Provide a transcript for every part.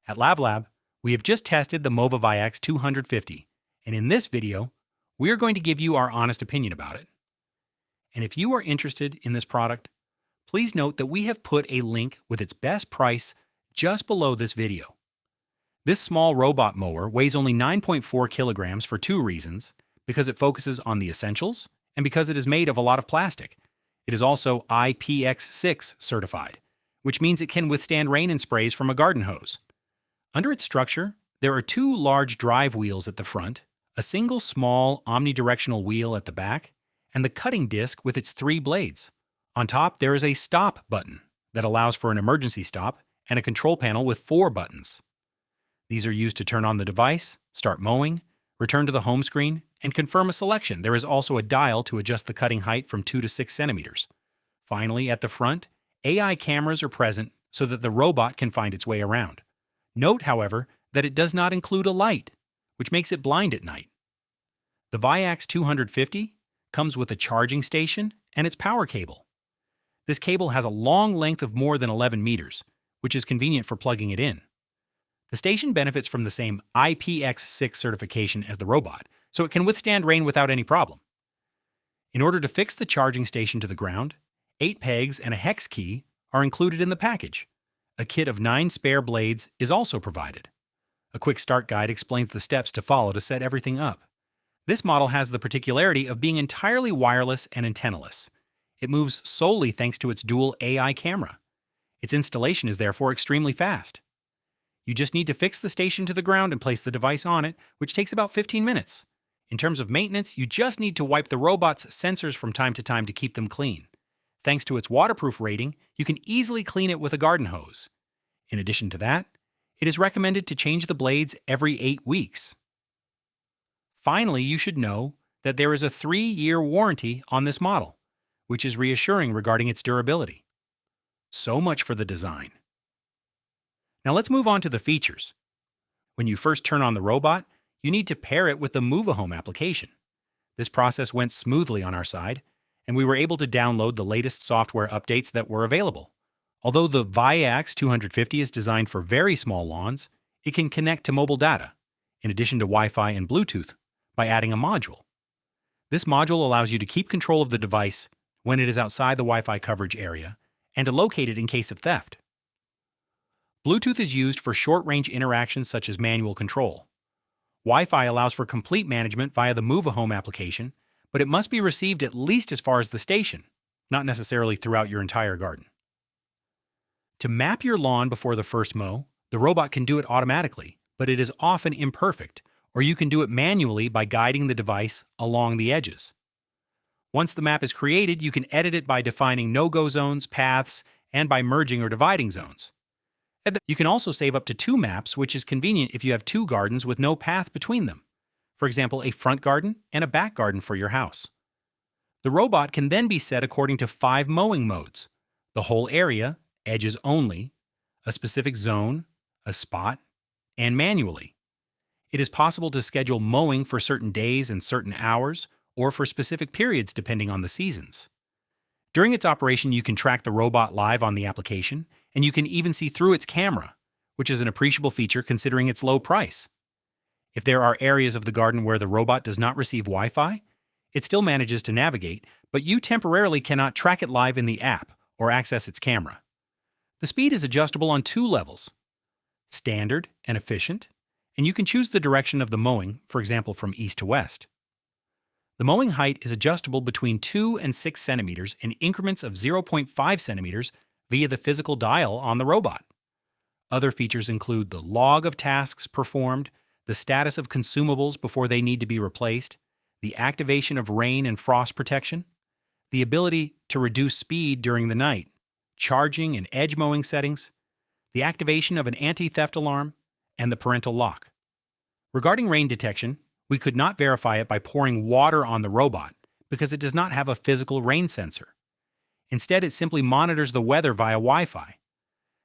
At LabLab, we have just tested the Mova ViAX 250, and in this video, we are going to give you our honest opinion about it. And if you are interested in this product, please note that we have put a link with its best price just below this video. This small robot mower weighs only 9.4 kilograms for two reasons: because it focuses on the essentials, and because it is made of a lot of plastic. It is also IPX6 certified, which means it can withstand rain and sprays from a garden hose. Under its structure, there are two large drive wheels at the front, a single small omnidirectional wheel at the back, and the cutting disc with its 3 blades. On top, there is a stop button that allows for an emergency stop and a control panel with 4 buttons. These are used to turn on the device, start mowing, return to the home screen, and confirm a selection. There is also a dial to adjust the cutting height from 2 to 6 centimeters. Finally, at the front, AI cameras are present so that the robot can find its way around. Note, however, that it does not include a light, which makes it blind at night. The ViAX 250 comes with a charging station and its power cable. This cable has a long length of more than 11 meters, which is convenient for plugging it in. The station benefits from the same IPX6 certification as the robot, so it can withstand rain without any problem. In order to fix the charging station to the ground, 8 pegs and a hex key are included in the package. A kit of 9 spare blades is also provided. A quick start guide explains the steps to follow to set everything up. This model has the particularity of being entirely wireless and antennaless. It moves solely thanks to its dual AI camera. Its installation is therefore extremely fast. You just need to fix the station to the ground and place the device on it, which takes about 15 minutes. In terms of maintenance, you just need to wipe the robot's sensors from time to keep them clean. Thanks to its waterproof rating, you can easily clean it with a garden hose. In addition to that, it is recommended to change the blades every 8 weeks. Finally, you should know that there is a 3-year warranty on this model, which is reassuring regarding its durability. So much for the design. Now let's move on to the features. When you first turn on the robot, you need to pair it with the Mova Home application. This process went smoothly on our side, and we were able to download the latest software updates that were available. Although the ViAX 250 is designed for very small lawns, it can connect to mobile data, in addition to Wi-Fi and Bluetooth, by adding a module. This module allows you to keep control of the device when it is outside the Wi-Fi coverage area and to locate it in case of theft. Bluetooth is used for short-range interactions such as manual control. Wi-Fi allows for complete management via the Mova Home application, but it must be received at least as far as the station, not necessarily throughout your entire garden. To map your lawn before the first mow, the robot can do it automatically, but it is often imperfect, or you can do it manually by guiding the device along the edges. Once the map is created, you can edit it by defining no-go zones, paths, and by merging or dividing zones. You can also save up to 2 maps, which is convenient if you have 2 gardens with no path between them. For example, a front garden and a back garden for your house. The robot can then be set according to 5 mowing modes: the whole area, edges only, a specific zone, a spot, and manually. It is possible to schedule mowing for certain days and certain hours, or for specific periods depending on the seasons. During its operation, you can track the robot live on the application, and you can even see through its camera, which is an appreciable feature considering its low price. If there are areas of the garden where the robot does not receive Wi-Fi, it still manages to navigate, but you temporarily cannot track it live in the app or access its camera. The speed is adjustable on 2 levels: standard and efficient, and you can choose the direction of the mowing, for example from east to west. The mowing height is adjustable between 2 and 6 centimeters in increments of 0.5 centimeters via the physical dial on the robot. Other features include the log of tasks performed, the status of consumables before they need to be replaced, the activation of rain and frost protection, the ability to reduce speed during the night, charging and edge mowing settings, the activation of an anti-theft alarm, and the parental lock. Regarding rain detection, we could not verify it by pouring water on the robot because it does not have a physical rain sensor. Instead, it simply monitors the weather via Wi-Fi.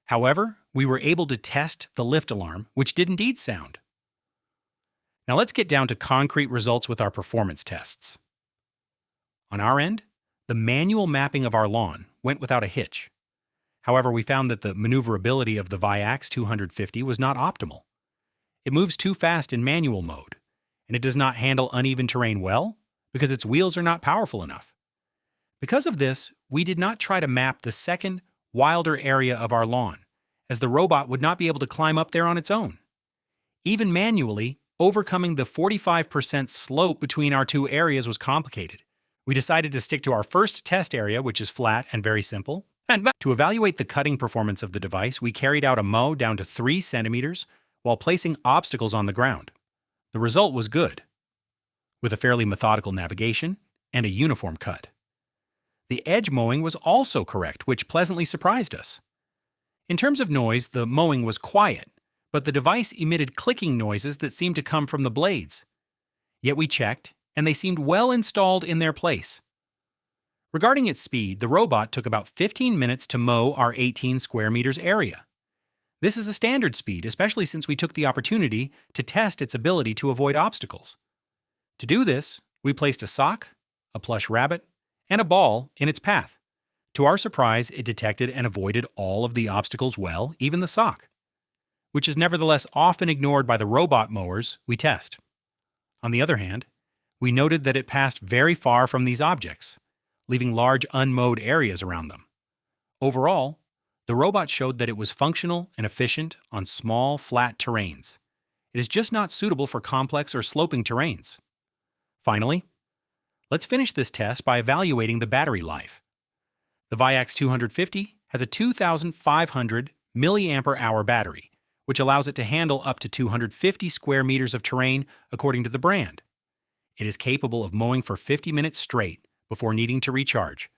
However, we were able to test the lift alarm, which did indeed sound. Now let's get down to concrete results with our performance tests. On our end, the manual mapping of our lawn went without a hitch. However, we found that the maneuverability of the ViAX 250 was not optimal. It moves too fast in manual mode, and it does not handle uneven terrain well because its wheels are not powerful enough. Because of this, we did not try to map the second, wilder area of our lawn, as the robot would not be able to climb up there on its own. Even manually, overcoming the 45% slope between our two areas was complicated. We decided to stick to our first test area, which is flat and very simple. And to evaluate the cutting performance of the device, we carried out a mow down to 3 centimeters while placing obstacles on the ground. The result was good, with a fairly methodical navigation and a uniform cut. The edge mowing was also correct, which pleasantly surprised us. In terms of noise, the mowing was quiet, but the device emitted clicking noises that seemed to come from the blades. Yet we checked, and they seemed well installed in their place. Regarding its speed, the robot took about 15 minutes to mow our 18 square meters area. This is a standard speed, especially since we took the opportunity to test its ability to avoid obstacles. To do this, we placed a sock, a plush rabbit, and a ball in its path. To our surprise, it detected and avoided all of the obstacles well, even the sock, which is nevertheless often ignored by the robot mowers we test. On the other hand, we noted that it passed very far from these objects, leaving large unmowed areas around them. Overall, the robot showed that it was functional and efficient on small, flat terrains. It is just not suitable for complex or sloping terrains. Finally, let's finish this test by evaluating the battery life. The ViAX 250 has a 2,500 mAh battery, which allows it to handle up to 250 square meters of terrain according to the brand. It is capable of mowing for 50 minutes straight before needing to recharge,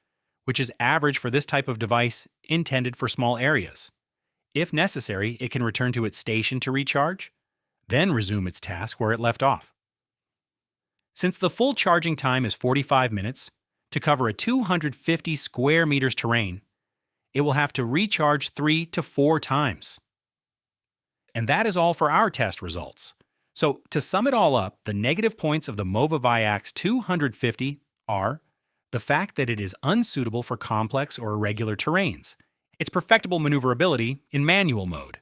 which is average for this type of device intended for small areas. If necessary, it can return to its station to recharge, then resume its task where it left off. Since the full charging time is 45 minutes, to cover a 250 square meters terrain, it will have to recharge 3 to 4 times. And that is all for our test results. So to sum it all up, the negative points of the Mova ViAX 250 are the fact that it is unsuitable for complex or irregular terrains, its perfectible maneuverability in manual mode,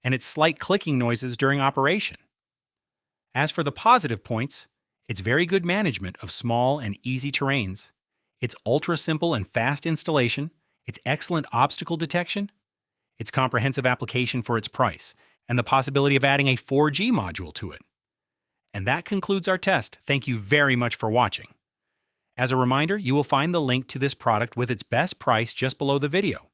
and its slight clicking noises during operation. As for the positive points, its very good management of small and easy terrains, its ultra-simple and fast installation, its excellent obstacle detection, its comprehensive application for its price, and the possibility of adding a 4G module to it. And that concludes our test. Thank you very much for watching. As a reminder, you will find the link to this product with its best price just below the video.